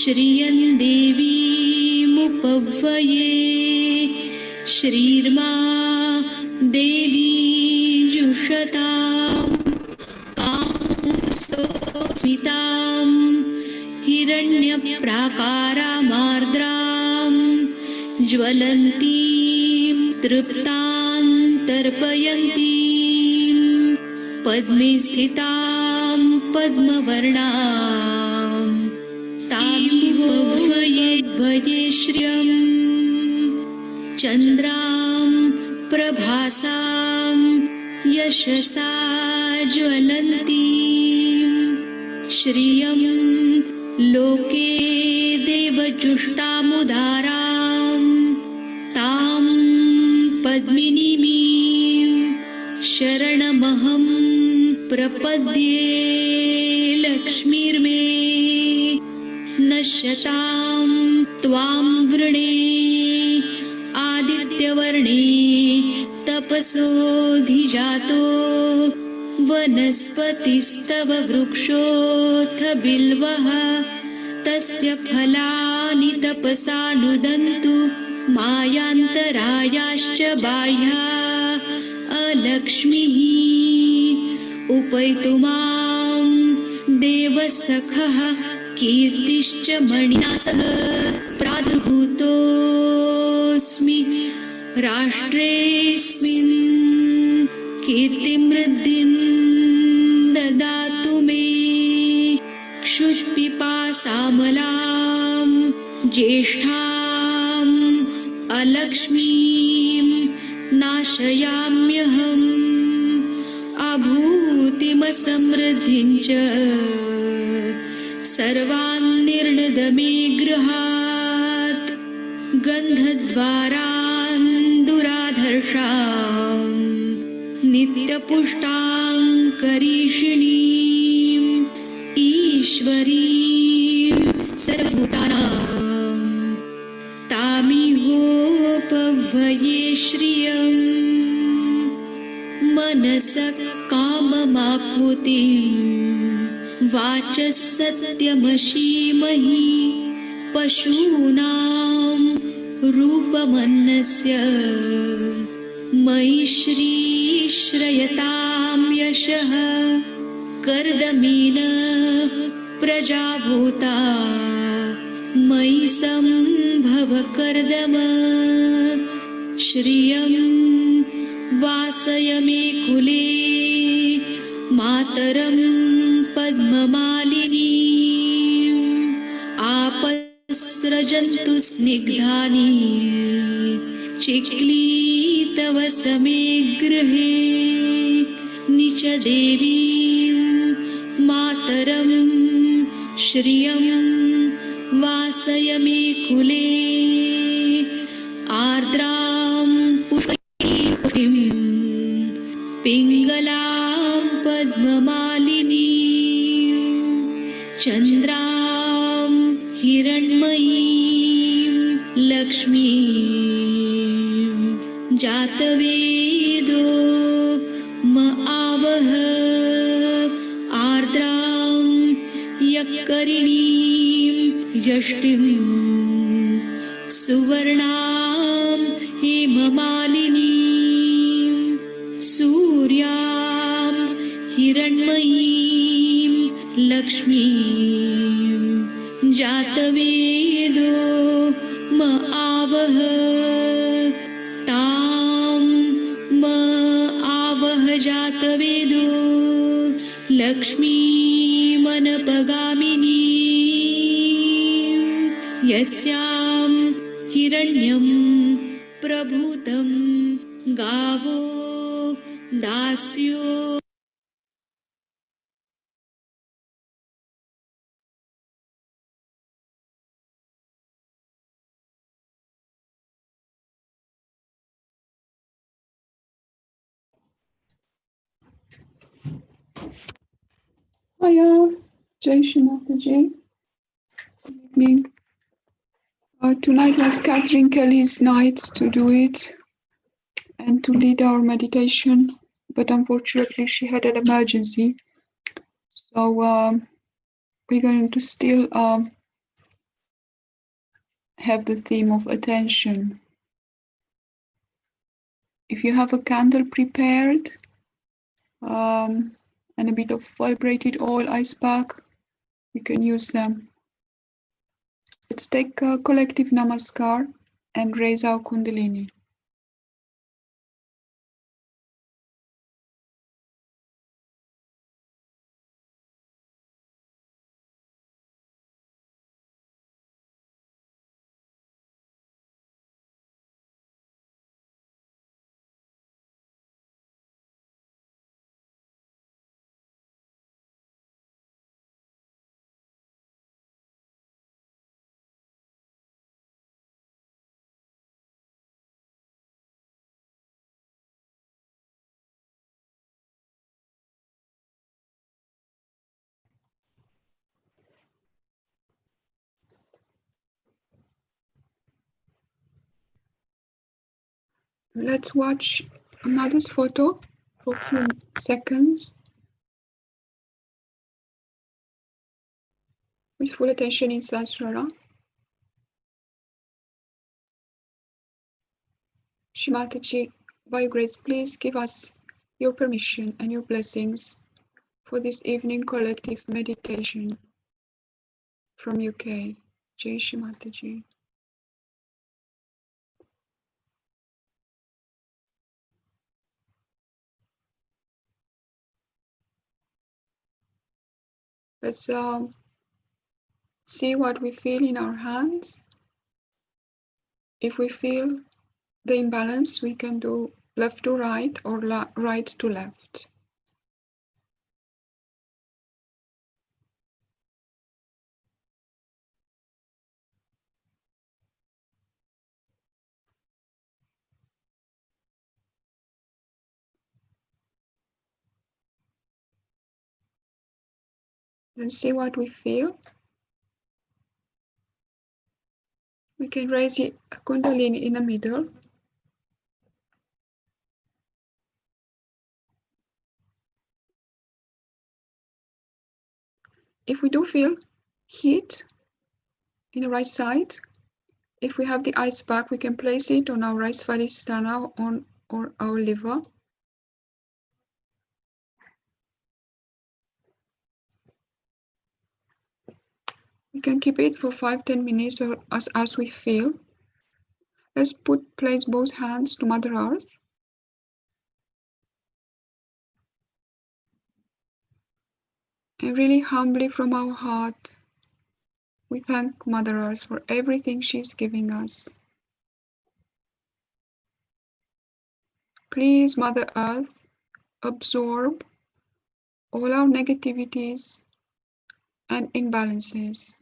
श्रियं देवीमुपह्वये श्रीर्मा देवी जुषतां कांस्तोऽस्मितां हिरण्यप्राकारामार्द्रां ज्वलन्तीं तृप्तां तर्पयन्तीं पद्मे स्थितां पद्मवर्णां तामुपह्वये श्रियं चन्द्रां प्रभासां यशसा ज्वलन्तीं श्रियं लोके देवजुष्टामुदारां तां पद्मिनीं शरणमहं प्रपद्ये लक्ष्मीर्मे नश्यतां त्वां वृणे आदित्यवर्णे तपसोऽधिजातो वनस्पतिस्तव वृक्षोऽथ बिल्वः तस्य फलानि तपसा नुदन्तु मायान्तरायाश्च बाह्या अलक्ष्मीः उपैतु मां देवसखः कीर्तिश्च मणिना सह प्रादुर्भूतोऽस्मि राष्ट्रेऽस्मिन् कीर्तिमृद्धिं ददातु मे क्षुत्पिपासामलां ज्येष्ठाम् अलक्ष्मीं नाशयाम्यहम् अभूतिमसमृद्धिं च सर्वान् निर्णद मे गृहात् गन्धद्वारान् दुराधर्षां नित्यपुष्टां करीषिणीम् ईश्वरीं सर्वभूतानां तामिहोपह्वये श्रियं मनसः काममाप्नुतिं वाचः सत्यमशीमहि पशूनां रूपमन्नस्य मयि श्रीश्रयतां यशः कर्दमेन प्रजाभूता मयि सम्भव कर्दम श्रियं वासय मे कुले मातरं पद्ममालिनीम् आपस्रजन्तु स्निग्धानि चिक्लीतव समे गृहे निच देवीं मातरं श्रियं वासय मे कुले आर्द्रां पुष्टिं पिङ्गलां पद्ममालिनीं चन्द्रां हिरण्मयीं लक्ष्मीं जातवेदो म आवह आर्द्रां यक्करिणीं यष्टिं सुवर्णां हेममालिनीं सूर्यां हिरण्मयीं लक्ष्मीं जातवेदो म आवह तां म आवह जातवेदो लक्ष्मीमनपगामिनी यस्यां हिरण्यं प्रभूतं गावो दास्यो Hiya, Jai Shinataji. Good evening. Tonight was Catherine Kelly's night to do it and to lead our meditation, but unfortunately she had an emergency. So we're going to still have the theme of attention. If you have a candle prepared and a bit of vibrated oil ice pack, you can use them. Let's take a collective namaskar and raise our Kundalini. Let's watch a mother's photo for a few seconds with full attention in Sahasrara. Shri Mataji, by your grace, please give us your permission and your blessings for this evening collective meditation from UK. Jai Shri Mataji. Let's see what we feel in our hands. If we feel the imbalance, we can do left to right or right to left. And see what we feel. We can raise a Kundalini in the middle. If we do feel heat in the right side, if we have the ice pack, we can place it on our right svadhisthana or our liver. We can keep it for 5-10 minutes or as we feel. Let's place both hands to Mother Earth. And really humbly from our heart, we thank Mother Earth for everything she's giving us. Please, Mother Earth, absorb all our negativities and imbalances.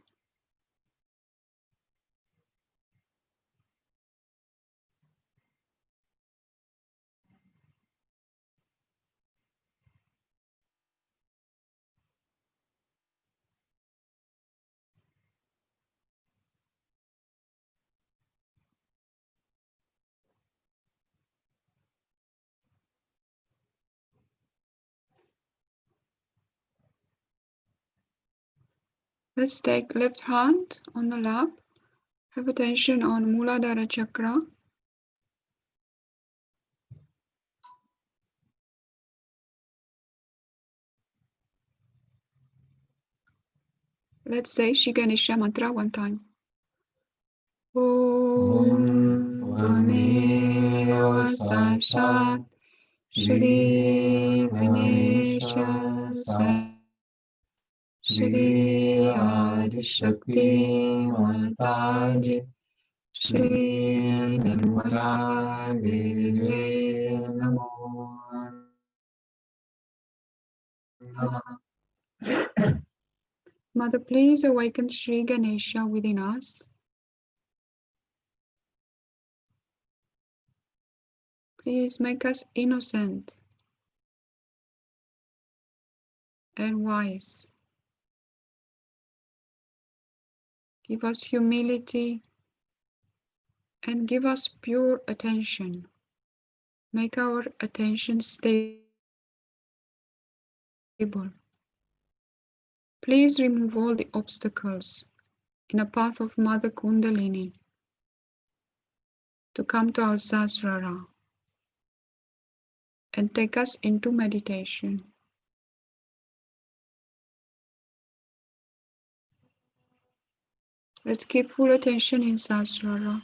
Let's take left hand on the lap. Have attention on Muladhara Chakra. Let's say Shri Ganesha mantra one time. Om Tvameva Sashat Shri Ganesha Sat Shri Adi Shakti Mataji Shri Nirmala Deve Namo. Mother, please awaken Shri Ganesha within us. Please make us innocent and wise. Give us humility and give us pure attention. Make our attention stable. Please remove all the obstacles in the path of Mother Kundalini. to come to our Sahasrara and take us into meditation. Let's keep full attention in Sahasrara.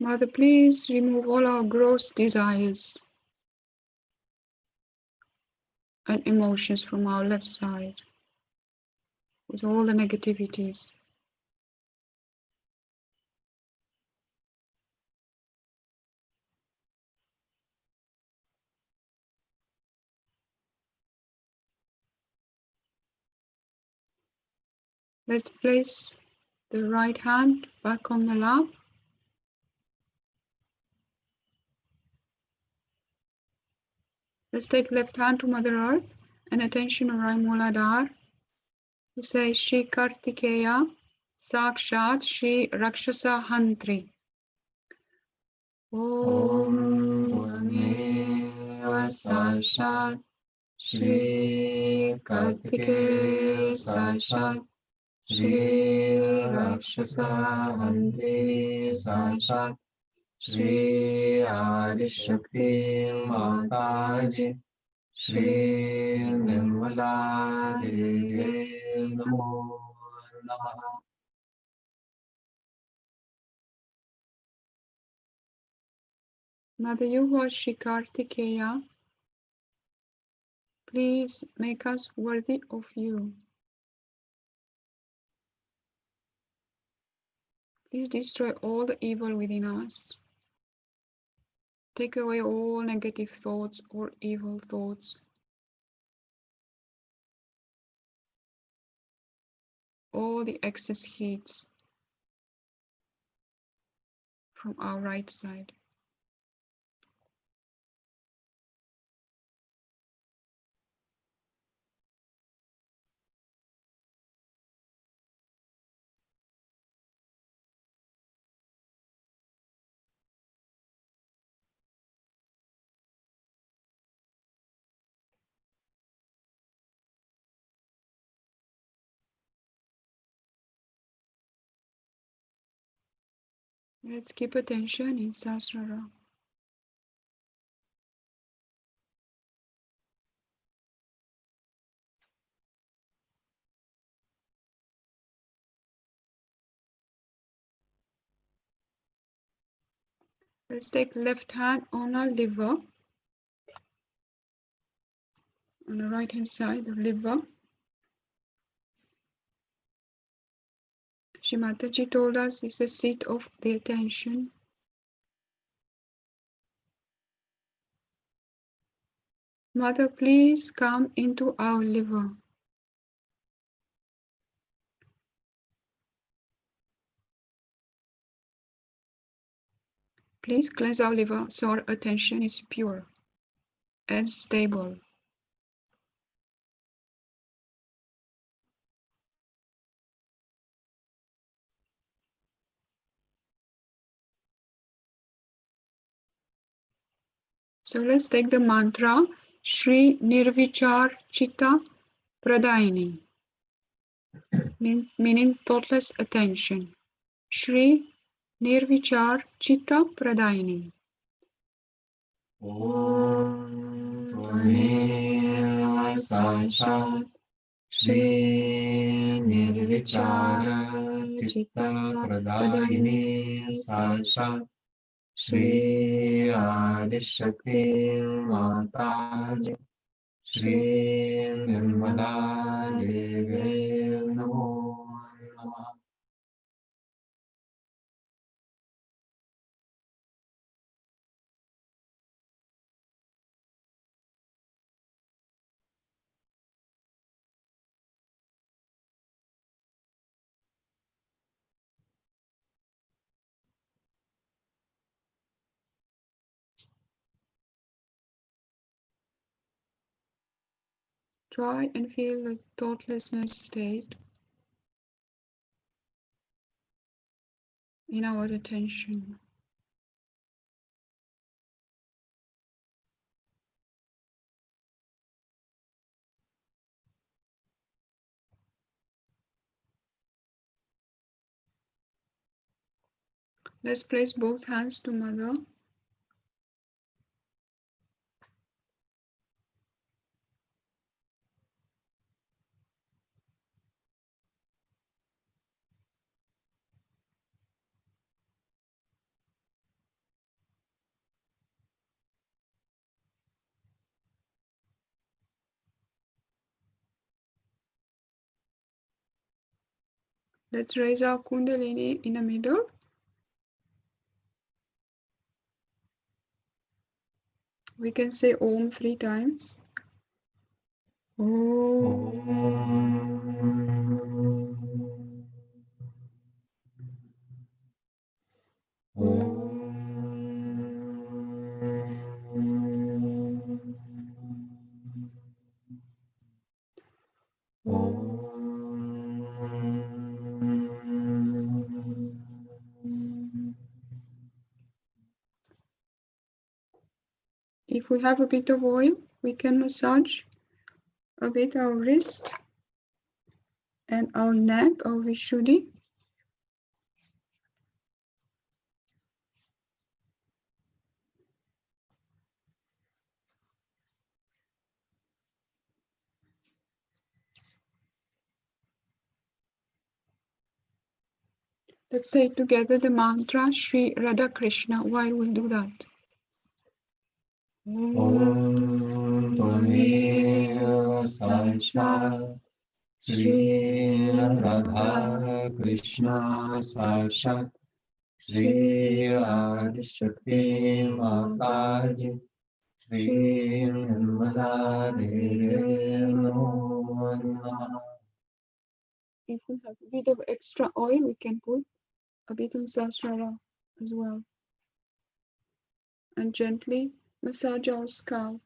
Mother, please remove all our gross desires and emotions from our left side with all the negativities. Let's place the right hand back on the lap. Let's take left hand to Mother Earth and attention around Muladhara. We say Shri Kartikeya Sakshat Shri Rakshasa Hantri. Om Tvameva Sakshat Shri Kartikeya Sakshat Shri Rakshasa Hantri Sakshat Shri Adi Shakti Mataji Shri Nirmala Devi Namo Namaha. Mother, you who are Shri Kartikeya, please make us worthy of you. Please destroy all the evil within us. Take away all negative thoughts or evil thoughts. All the excess heat from our right side. Let's keep attention in Sahasrara. Let's take left hand on our liver. On the right hand side, the liver. Shri Mataji told us it's the seat of the attention. Mother, please come into our liver. Please cleanse our liver so our attention is pure and stable. So let's take the mantra Shri Nirvichar Chitta Pradayini, meaning thoughtless attention. Shri Nirvichar Chitta Pradayini. Om Tvameva Sakshat Shri Nirvichara Chitta Pradayini Sakshat Shri Adi Shakti Mataji Shri Nirmala Devi Namo Namaha. Try and feel the thoughtlessness state in our attention. Let's place both hands to Mother. Let's raise our Kundalini in the middle. We can say Om 3 times. If we have a bit of oil, we can massage a bit our wrist and our neck, our Vishuddhi. Let's say together the mantra Shri Radha Krishna while we do that. Om Tvameva Sakshat Shri Radha Krishna Sakshat Shri Adishakti Mataji Shri Nirmala Devi Namo Namah. If we have a bit of extra oil, we can put a bit of Sahasrara as well. And gently massage our scalp.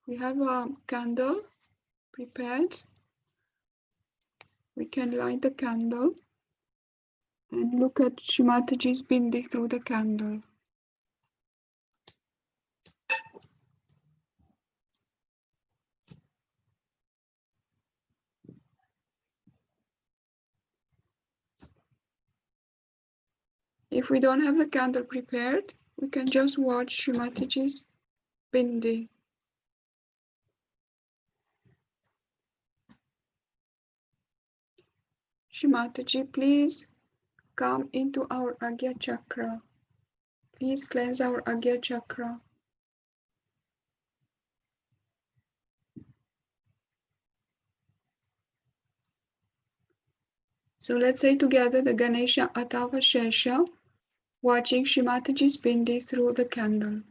We have a candle prepared. We can light the candle and look at Shrimataji's bindi through the candle. If we don't have the candle prepared, we can just watch Shrimataji's bindi. Shrimataji, please come into our Agya Chakra. Please cleanse our Agya Chakra. So let's say together the Ganesha Atava Shesha, watching Shrimataji's bindi through the candle.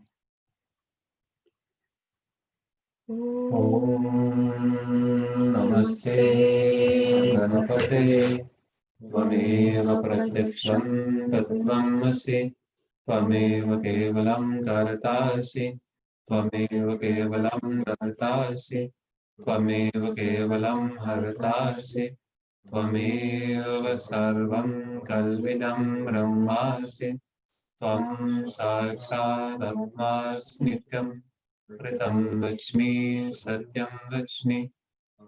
Om Namaste Ganapate Tvameva Pratyaksham Tattvamasi Tvameva Kevalam Karatasi Tvameva Kevalam Daratasi Tvameva Kevalam Haratasi Tvameva Sarvam Kalvidam Brahmasi Tvam Sakshat Atmasmityam Pritam Vachmi Satyam Vachmi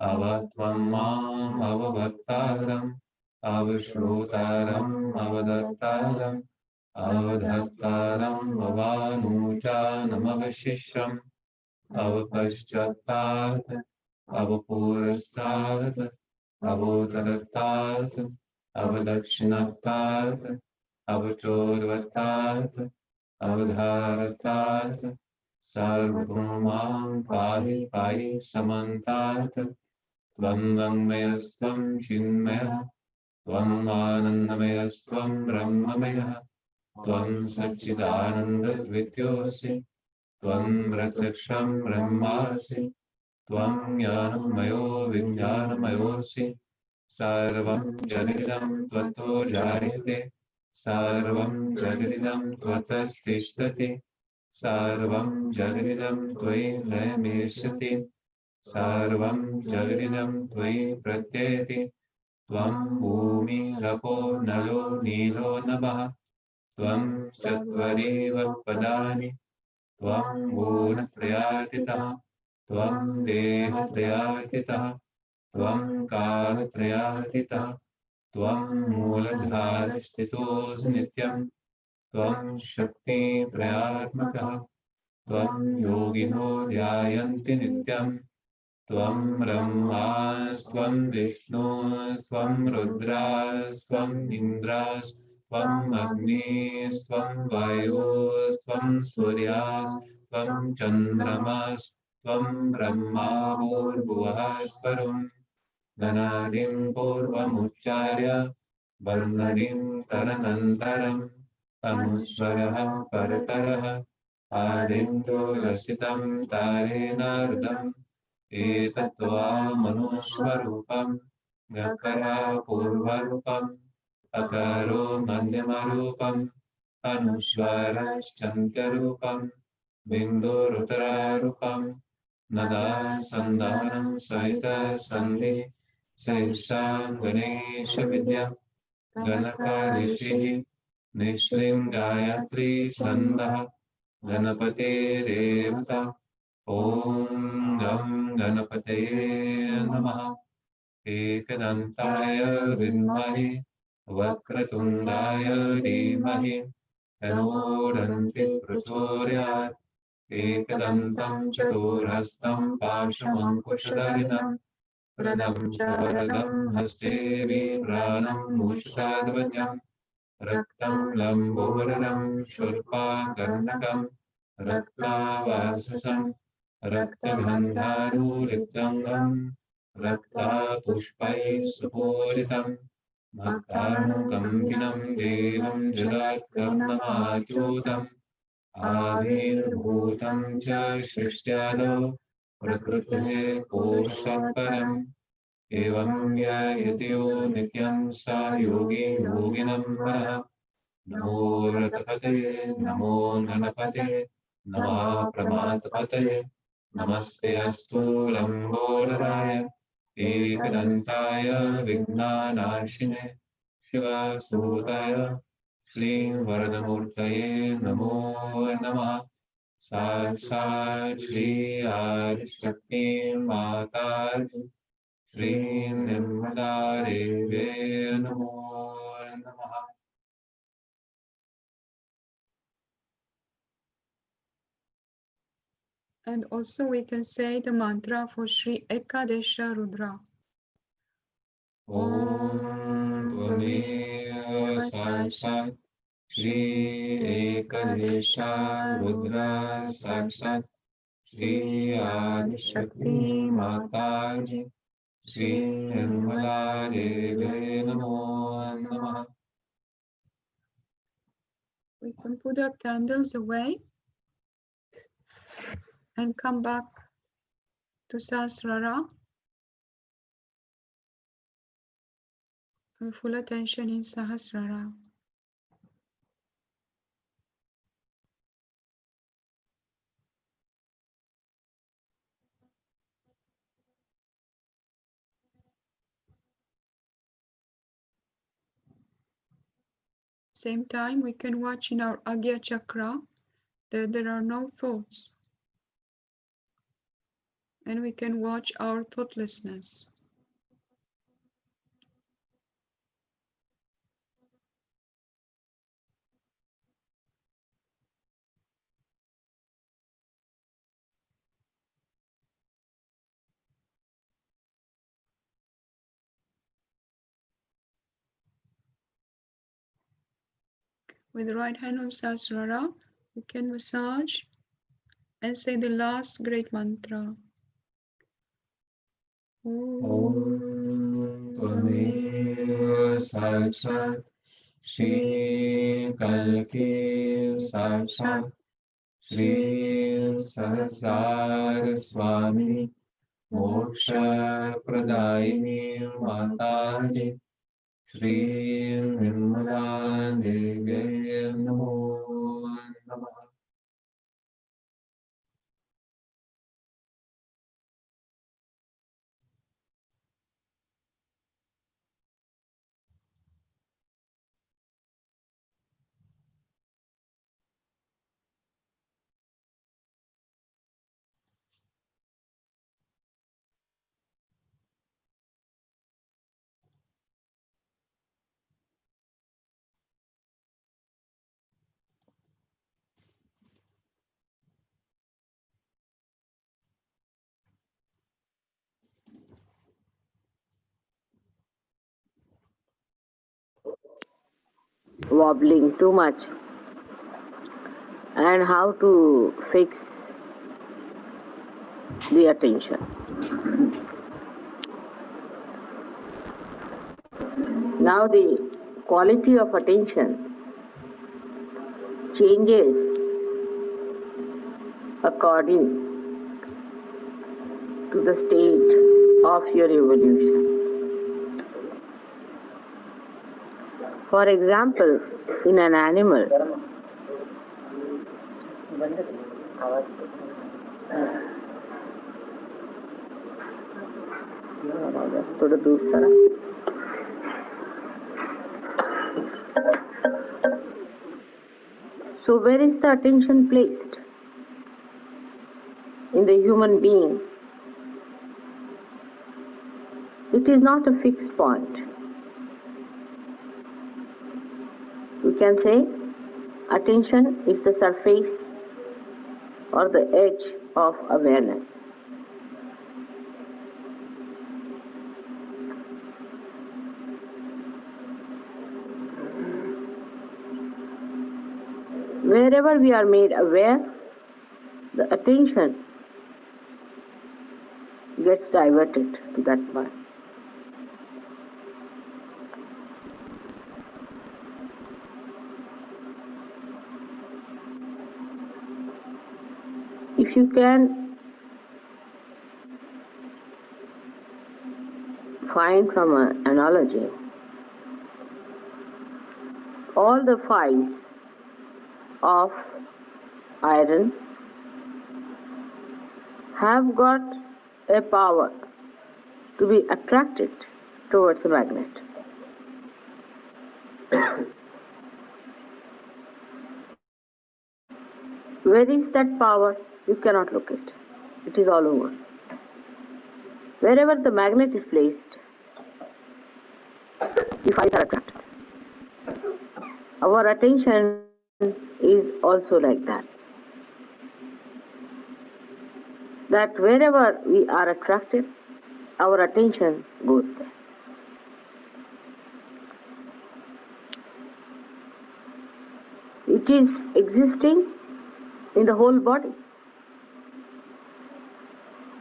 Avatvam Mam Avavartaram Avashrotaram Avadattaram Avadhattaram Avanuchanam Avashisham Avapashchattat Avapurastat Avotarattat Avadakshinattat Avachorvattat Avadharattat Sarvabhaumam Pahi Pahi Samantat Tvam Vangmayastvam Chinmaya Tvam Anandamaya Brahmamaya Tvam Satchidananda Dvityosi Tvam Pratyaksham Brahmasi त्वं ज्ञानमयो विज्ञानमयोऽसि सर्वं जगदिदं त्वत्तो जायते सर्वं जगदिदं त्वतस्तिष्ठति सर्वं जगदिदं त्वयि लयमेष्यति सर्वं जगदिदं त्वयि प्रत्ययति त्वं भूमिरपो नलो नीलो नभः त्वं चत्वरेव पदानि त्वं गुणत्रयातीतः त्वं देहत्रयातीतः त्वं कालत्रयातीतः त्वं मूलधारस्थितोऽसि नित्यं त्वं शक्तित्रयात्मकः त्वं योगिनो ध्यायन्ति नित्यं त्वं ब्रह्मास्त्वं विष्णुस्त्वं रुद्रास्त्वम् इन्द्रास्त्वम् अग्निस्त्वं वायुस्त्वं सूर्यास्त्वं चन्द्रमास्त्वं ब्रह्मा भूर्भुवः स्वरम् गणादिं पूर्वमुच्चार्य वर्णदिं तदनन्तरम् अनुस्वरः परतरः आदिन्द्रो लसितं तारेणार्धम् एतत्त्वामनुस्वरूपं गकरा पूर्वरूपम् अकरो मध्यमरूपम् अनुस्वारश्चन्त्यरूपम् बिन्दुरुतरारूपम् नदा सन्धानं सहित सन्धि सहिषा गणेशविद्या गणकालिषिः निश्लिं गायत्री छन्दः गणपतिरेवता ॐ गं गणपतये नमः एकदन्ताय विद्महे वक्रतुण्डाय धीमहि तन्नो दन्तिः प्रचोदयात् एकदन्तं चतुर्हस्तं पाशमङ्कुशधरिणं प्रदं च वरदं हस्ते बिभ्राणं मूषाध्वजं रक्तं लम्बोदरं शूर्पकर्णकं रक्तावाससं रक्तगन्धानुलिप्तङ्गं रक्तपुष्पैः सुपूजितं भक्तानुकम्पिनं देवं जगत्कर्णमाच्युतम् आविर्भूतं च सृष्ट्यादौ प्रकृतेः कोशात् परम् एवं ज्ञायते नित्यं स योगी योगिनं वरः नमो रतपतये नमो गणपते नमः प्रमाथपतये नमस्ते अस्तु लम्बोदराय एकदन्ताय विघ्ननाशिने शिवसुताय श्रीवरदमूर्तये नमो नमः साक्षात् श्री आदिशक्ति माता श्री निर्मला देवे नमो नमः। And also we can say the mantra for Sri Ekadesha Rudra. Om Tvameva Sakshat Shri Ekadesha Rudra Sakshat Shri Adishakti Mataji Shri Nirmala Deve Namo Namah. We can put our candles away and come back to Sahasrara with full attention in Sahasrara. Same time, we can watch in our Agya Chakra that there are no thoughts. And we can watch our thoughtlessness. With the right hand on Sahasrara, we can massage and say the last great mantra. Om Tvameva Sakshat Shri Kalki Sakshat Shri Sahasrara Swami मोक्षप्रदायिनी माताजि श्रीर्निर्मला देव्यै नमो नमः। Wobbling too much, and how to fix the attention. Now the quality of attention changes according to the state of your evolution. For example, in an animal, so where is the attention placed? In the human being, it is not a fixed point. We can say attention is the surface or the edge of awareness. Wherever we are made aware, the attention gets diverted to that point. If you can find from an analogy, all the files of iron have got a power to be attracted towards a magnet. Where is that power? You cannot look it. It is all over. Wherever the magnet is placed, the files are attracted. Our attention is also like that. That wherever we are attracted, our attention goes there. It is existing in the whole body,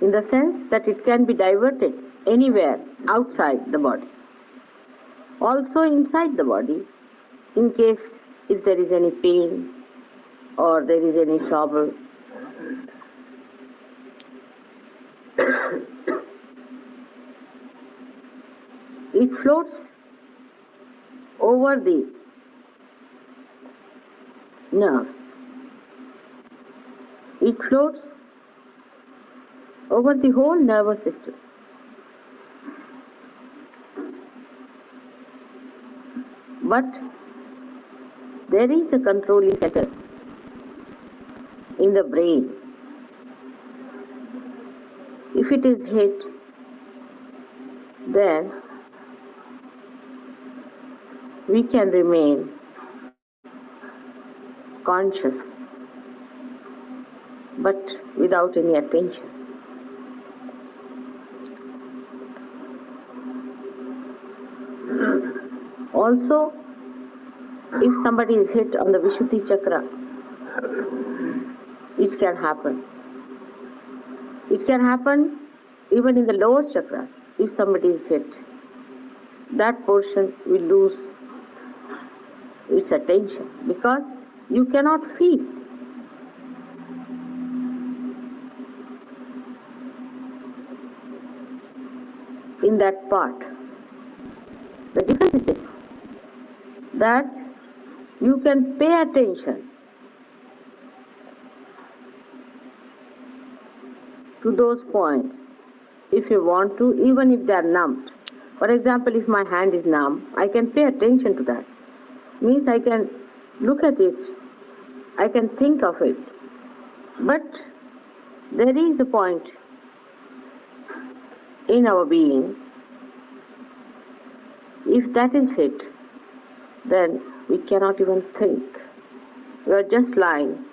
in the sense that it can be diverted anywhere outside the body. Also inside the body, in case if there is any pain or there is any trouble. It floats over the nerves. It floats over the whole nervous system. But there is a controlling center in the brain. If it is hit, then we can remain conscious, but without any attention. Also, if somebody is hit on the Vishuddhi chakra, it can happen. It can happen even in the lower chakra. If somebody is hit, that portion will lose its attention because you cannot feel. in that part. The difference is this, that you can pay attention to those points if you want to, even if they are numbed. For example, if my hand is numb, I can pay attention to that. Means I can look at it, I can think of it. But there is a point in our being, if that is it, then we cannot even think. We are just lying,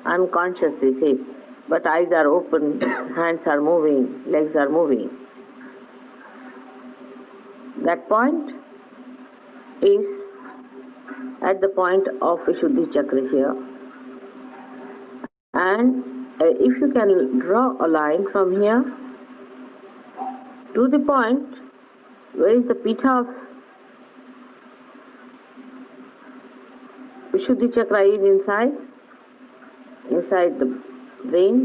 unconsciously, say, but eyes are open, hands are moving, legs are moving. That point is at the point of Vishuddhi Chakra here. And if you can draw a line from here to the point where is the pita of Vishuddhi Chakra is inside the brain.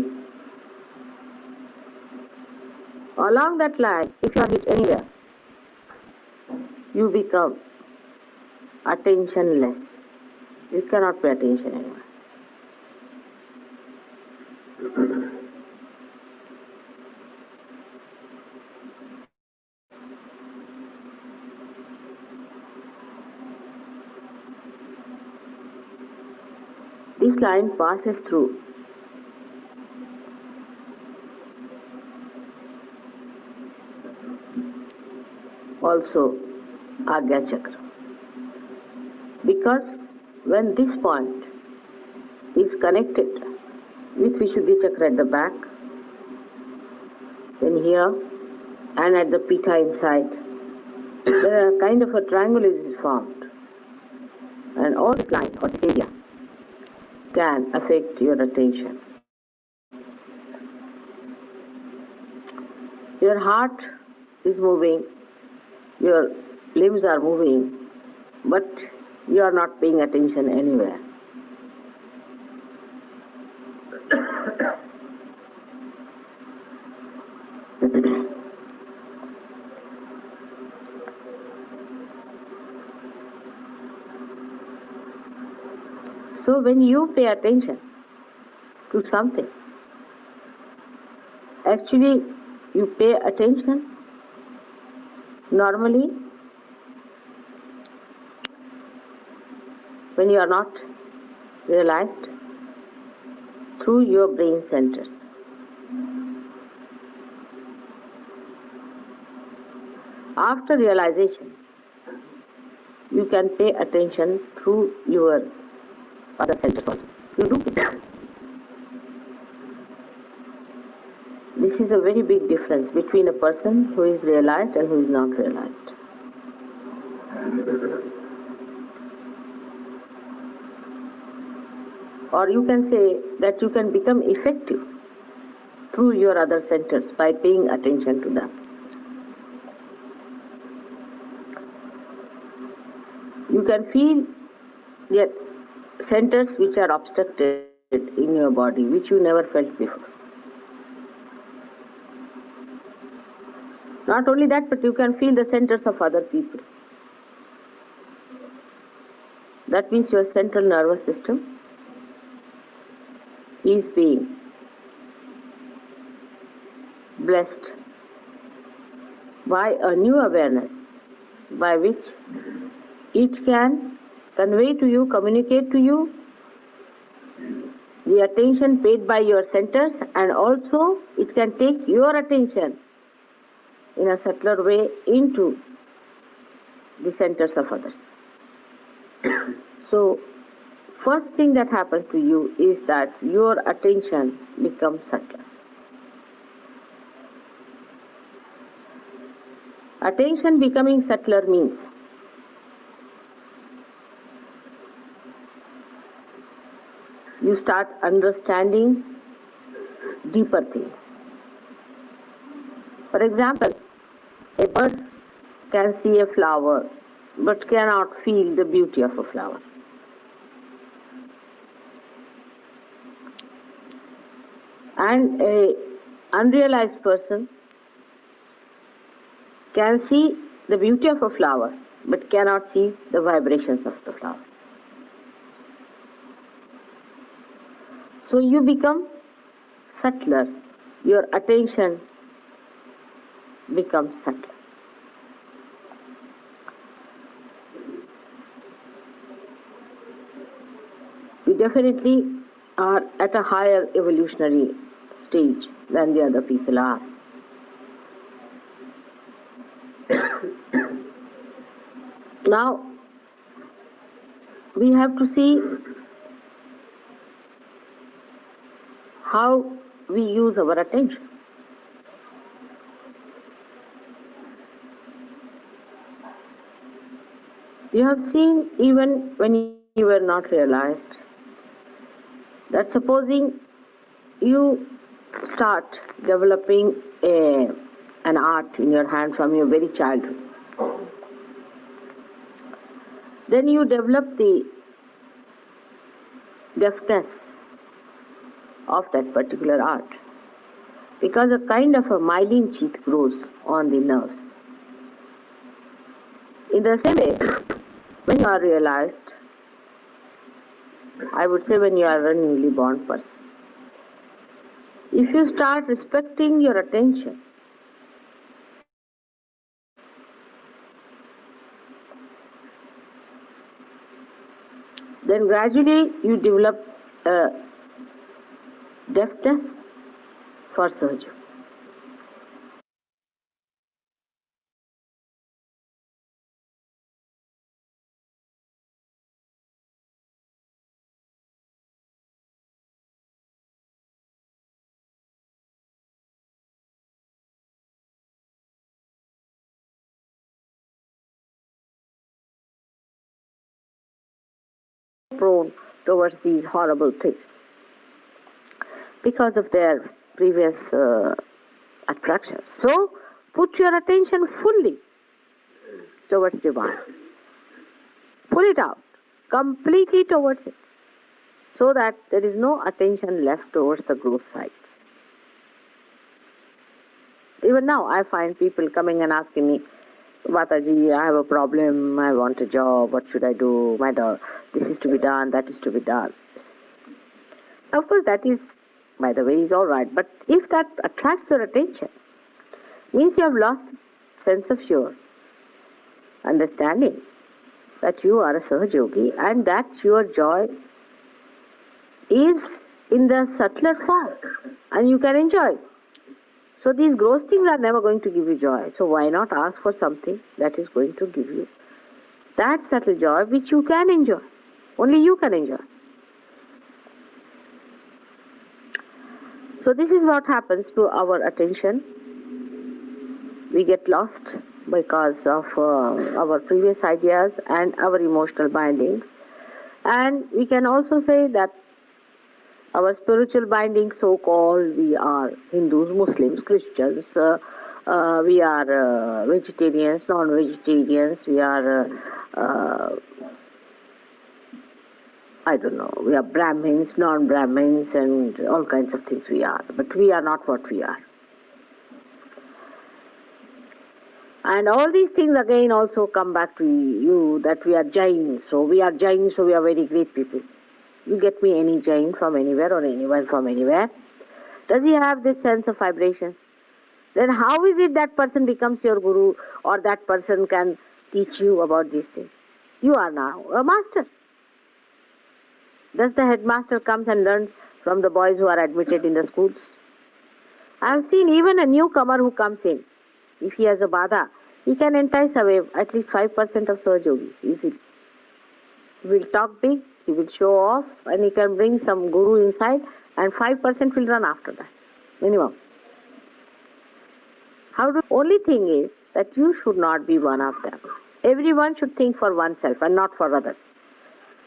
Along that line, if you are hit anywhere, you become attentionless. You cannot pay attention anymore. This line passes through also Agya Chakra. Because when this point is connected with Vishuddhi Chakra at the back, then here and at the pita inside, there are kind of a triangle is formed. And all this line or this area can affect your attention. Your heart is moving, your limbs are moving, but you are not paying attention anywhere. So when you pay attention to something, actually you pay attention normally when you are not realized through your brain centers. After realization, you can pay attention through your other centers also. You do it. This is a very big difference between a person who is realized and who is not realized. Or you can say that you can become effective through your other centers by paying attention to them. You can feel yet centers which are obstructed in your body, which you never felt before. Not only that, but you can feel the centers of other people. That means your central nervous system is being blessed by a new awareness by which it can convey to you, communicate to you the attention paid by your centers, and also it can take your attention in a subtler way into the centers of others. So, first thing that happens to you is that your attention becomes subtler. Attention becoming subtler means you start understanding deeper things. For example, a bird can see a flower but cannot feel the beauty of a flower. And an unrealized person can see the beauty of a flower, but cannot see the vibrations of the flower. So you become subtler. Your attention becomes subtler. You definitely are at a higher evolutionary stage than the other people are. Now, we have to see how we use our attention. You have seen, even when you were not realized, that supposing you start developing an art in your hand from your very childhood, then you develop the deftness of that particular art, because a kind of a myelin sheath grows on the nerves. In the same way, when you are realized, I would say when you are a newly born person, if you start respecting your attention, then gradually you develop a deftness for surgery. Prone towards these horrible things because of their previous attractions. So put your attention fully towards divine. Pull it out completely towards it, so that there is no attention left towards the gross sides. Even now I find people coming and asking me, Mataji, I have a problem, I want a job, what should I do? This is to be done, that is to be done. Of course, that is, by the way, is all right. But if that attracts your attention, means you have lost sense of your understanding that you are a Sahaja Yogi and that your joy is in the subtler form and you can enjoy it. So these gross things are never going to give you joy. So why not ask for something that is going to give you that subtle joy which you can enjoy. Only you can enjoy. So this is what happens to our attention. We get lost because of our previous ideas and our emotional bindings. And we can also say that our spiritual bindings, so-called, we are Hindus, Muslims, Christians, we are vegetarians, non-vegetarians, we are, I don't know, we are Brahmins, non-Brahmins, and all kinds of things we are. But we are not what we are. And all these things again also come back to you, that we are Jains. So we are Jains, so we are very great people. You get me any Jain from anywhere or anyone from anywhere. Does he have this sense of vibration? Then how is it that person becomes your guru or that person can teach you about these things? You are now a master. Does the headmaster comes and learns from the boys who are admitted in the schools? I have seen even a newcomer who comes in. If he has a bada, he can entice away at least 5% of Sahaja Yogis easily. He will talk big, he will show off, and he can bring some guru inside, and 5% will run after that, minimum. Only thing is that you should not be one of them. Everyone should think for oneself and not for others.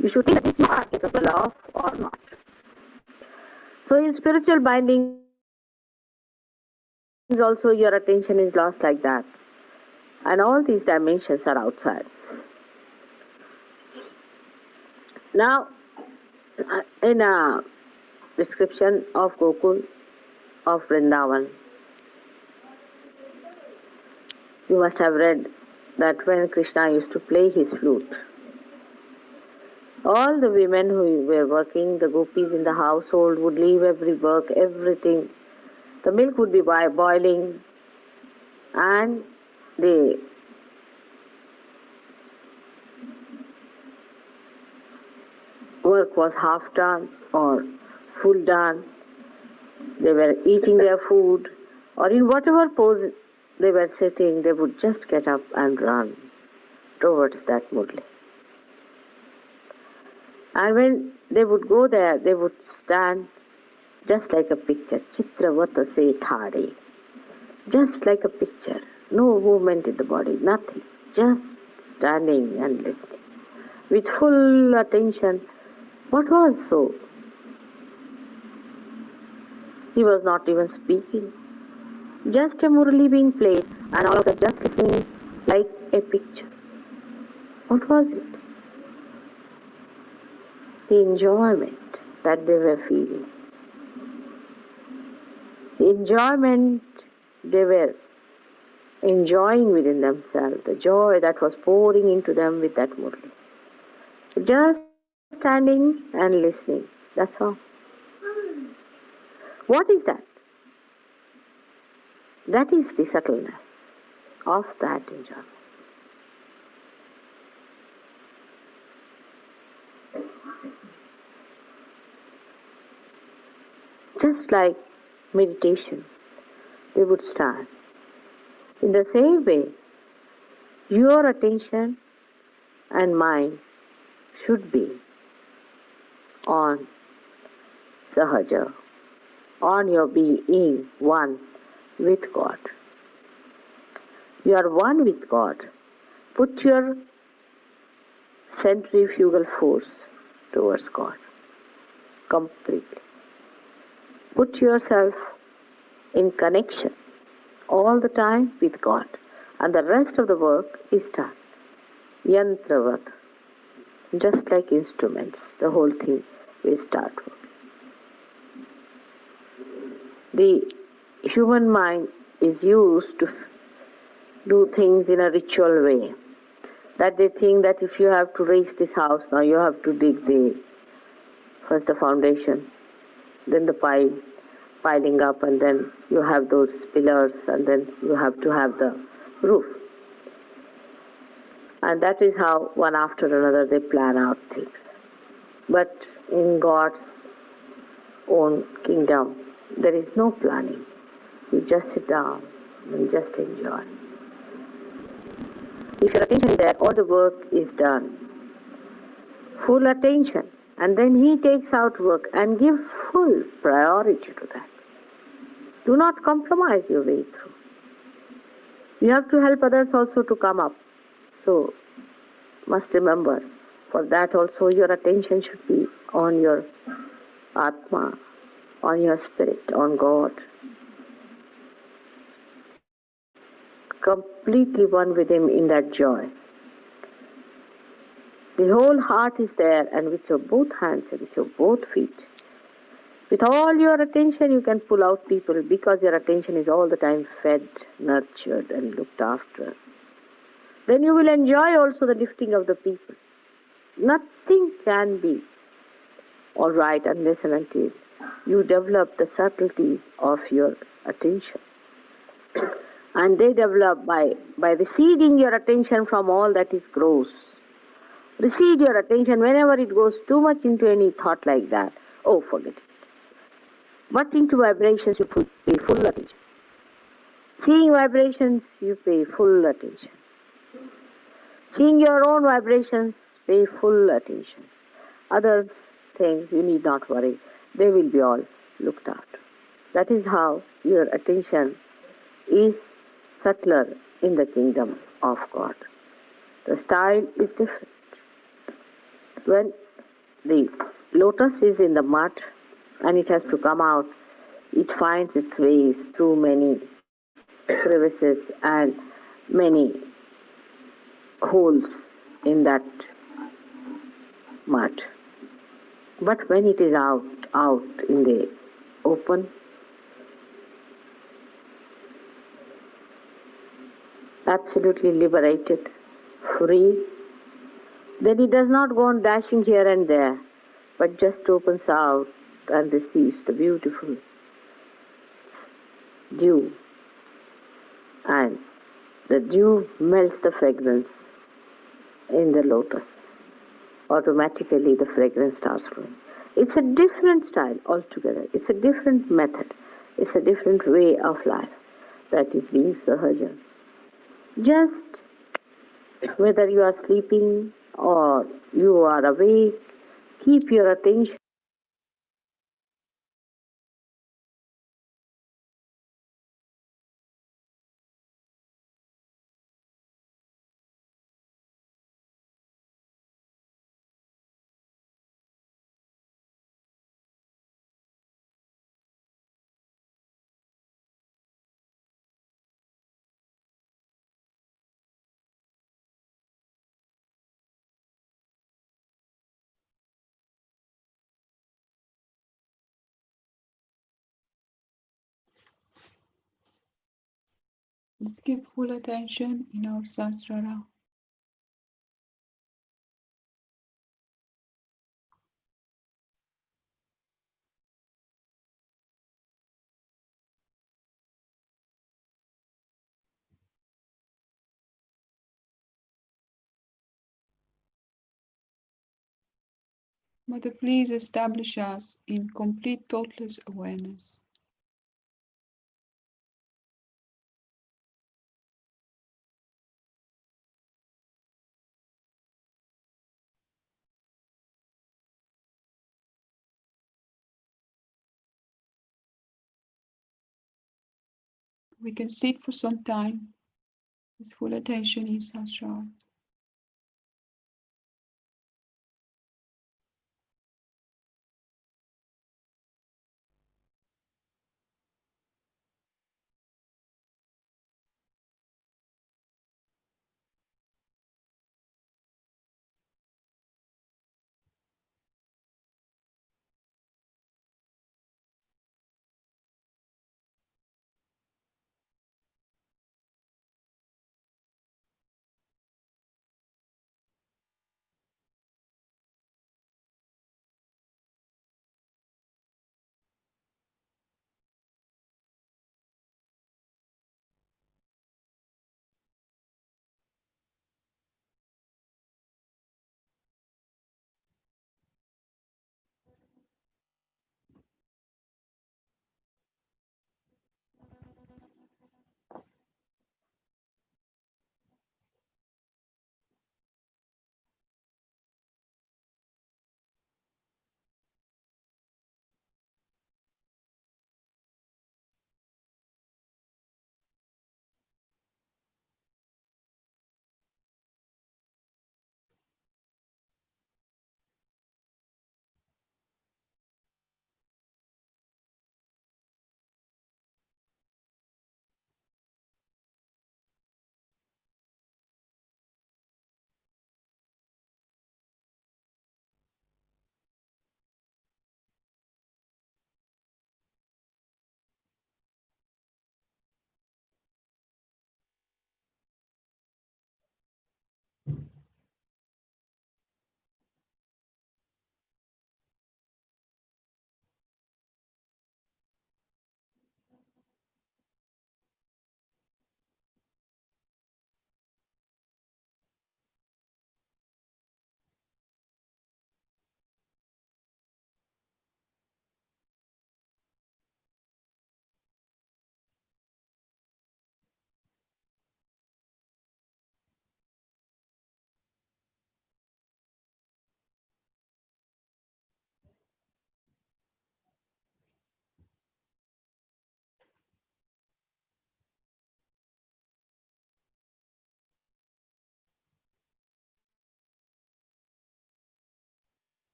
You should think that you are capable of or not. So in spiritual binding, also your attention is lost like that. And all these dimensions are outside. Now, in a description of Gokul, of Vrindavan, You must have read that when Krishna used to play his flute, all the women who were working, the gopis in the household, would leave every work, everything. The milk would be boiling, and the work was half done or full done. They were eating their food, or in whatever pose they were sitting, they would just get up and run towards that murli. And when they would go there, they would stand just like a picture, Chitravata se thade, just like a picture, no movement in the body, nothing, just standing and listening with full attention. What was so? He was not even speaking, just a murali being played, and all of them just listening like a picture. What was it? The enjoyment that they were feeling. The enjoyment they were enjoying within themselves, the joy that was pouring into them with that murali. Just standing and listening, that's all. What is that? That is the subtleness of that enjoyment. Just like meditation, they would stand. In the same way, your attention and mind should be on Sahaja, on your being one with God. You are one with God. Put your centrifugal force towards God completely. Put yourself in connection all the time with God, and the rest of the work is done. Yantravat, just like instruments, the whole thing will start working. The human mind is used to do things in a ritual way. That they think that if you have to raise this house, now you have to dig first the foundation, then the piling up, and then you have those pillars, and then you have to have the roof. And that is how one after another they plan out things. But in God's own kingdom, there is no planning. You just sit down and just enjoy. If your attention is there, all the work is done. Full attention. And then he takes out work and give full priority to that. Do not compromise your way through. You have to help others also to come up. So, must remember, for that also your attention should be on your Atma, on your spirit, on God. Completely one with him in that joy. The whole heart is there, and with your both hands and with your both feet, with all your attention you can pull out people, because your attention is all the time fed, nurtured and looked after. Then you will enjoy also the lifting of the people. Nothing can be all right unless and until you develop the subtleties of your attention. And they develop by receding your attention from all that is gross. Recede your attention whenever it goes too much into any thought like that. Oh, forget it. But into vibrations you pay full attention. Seeing vibrations, you pay full attention. Seeing your own vibrations, pay full attention. Other things you need not worry. They will be all looked after. That is how your attention is subtler in the kingdom of God. The style is different. When the lotus is in the mud and it has to come out, it finds its ways through many crevices and many holes in that mud. But when it is out in the open, absolutely liberated, free, then he does not go on dashing here and there, but just opens out and receives the beautiful dew. And the dew melts the fragrance in the lotus. Automatically the fragrance starts flowing. It's a different style altogether. It's a different method. It's a different way of life. That is being Sahaja. Just whether you are sleeping or you are awake, keep your attention Let's keep full attention in our Sahasrara. Mother, please establish us in complete thoughtless awareness. We can sit for some time with full attention in Sahasrara.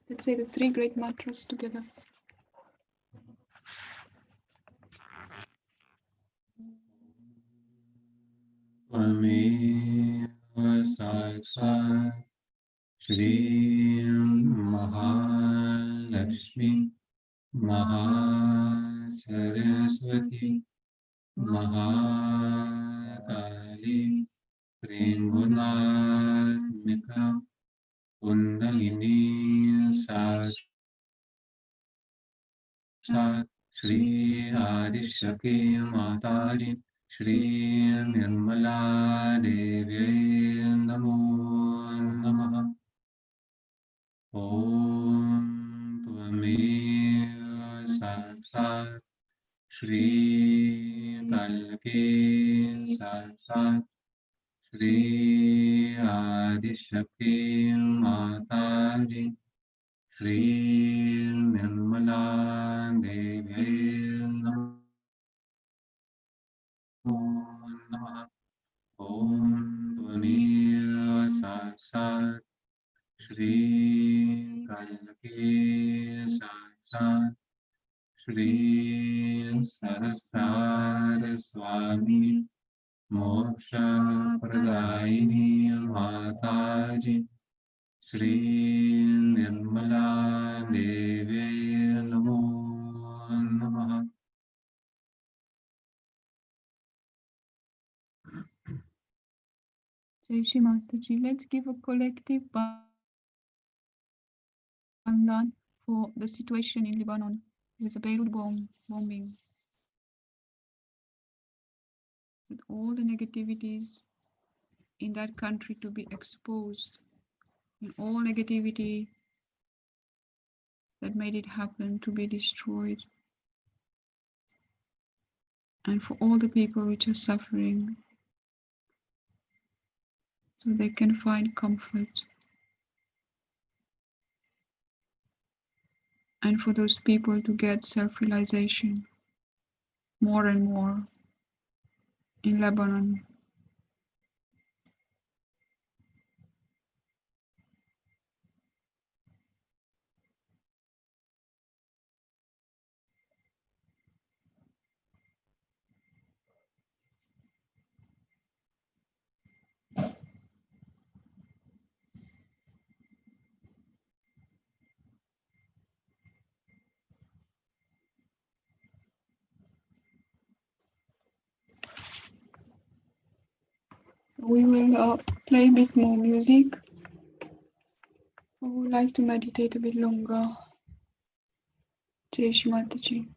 Let's say the three great mantras together. Tvameva sakshat Shri Mahalakshmi Mahasaraswati Mahakali Tribhuvanatmika Kundalini Sakshat Shri Adishakti Mataji Shri Nirmala Devi Namo Namaha Om Tvameva Sakshat Shri Kalki Sakshat Shri Adishakti Mataji Shri Nirmala Devi Namo Namaha Om Tvameva Sakshat Shri Kalki Sakshat Shri Saraswati Swami Moksha Pradayini Mataji Shri Nirmala Devi Namo Namaha Jai Shri Mataji. Let's give a collective Bandan for the situation in Lebanon with the Beirut bombing. With all the negativities in that country to be exposed, and all negativity that made it happen to be destroyed, and for all the people which are suffering, so they can find comfort. And for those people to get self-realization more and more in Lebanon. We will play a bit more music. I would like to meditate a bit longer. Jai Shri Mataji.